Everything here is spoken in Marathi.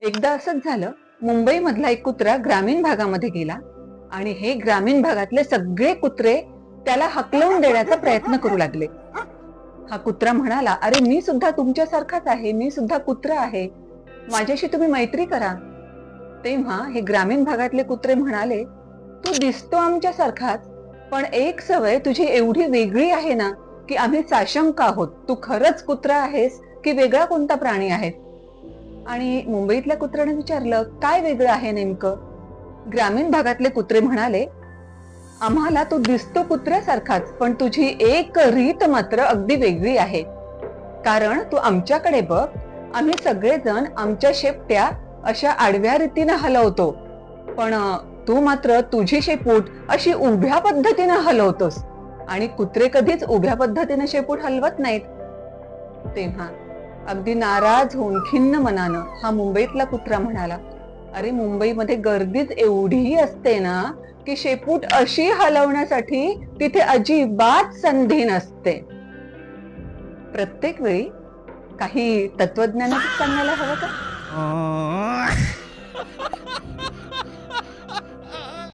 एकदा असंच झालं. मुंबई मधला एक कुत्रा ग्रामीण भागामध्ये गेला आणि हे ग्रामीण भागातले सगळे कुत्रे त्याला हकलवून देण्याचा प्रयत्न करू लागले. हा कुत्रा म्हणाला, अरे मी सुद्धा तुमच्यासारखाच आहे, मी सुद्धा कुत्रा आहे, माझ्याशी तुम्ही मैत्री करा. तेव्हा हे ग्रामीण भागातले कुत्रे म्हणाले, तू दिसतो आमच्यासारखाच, पण एक सवय तुझी एवढी वेगळी आहे ना की आम्ही साशंक आहोत, तू खरंच कुत्रा आहेस की वेगळा कोणता प्राणी आहे. आणि मुंबईतल्या कुत्र्याने विचारलं, काय वेगळं आहे नेमकं. ग्रामीण भागातले कुत्रे म्हणाले, आम्हाला तू दिसतो कुत्र्यासारखाच, पण तुझी एक रीत मात्र अगदी वेगळी आहे. कारण तू आमच्याकडे बघ, आम्ही सगळेजण आमच्या शेपट्या अशा आडव्या रीतीने हलवतो, पण तू मात्र तुझी शेपूट अशी उभ्या पद्धतीने हलवतोस आणि कुत्रे कधीच उभ्या पद्धतीने शेपूट हलवत नाहीत. तेव्हा अगदी नाराज होऊन खिन्न मनानं हा मुंबईतला कुत्रा म्हणाला, अरे मुंबईमध्ये गर्दीच एवढी असते ना की शेपूट अशी हलवण्यासाठी तिथे अजिबात संधी नसते. प्रत्येक वेळी काही तत्वज्ञानाचं सांगायला हवं का?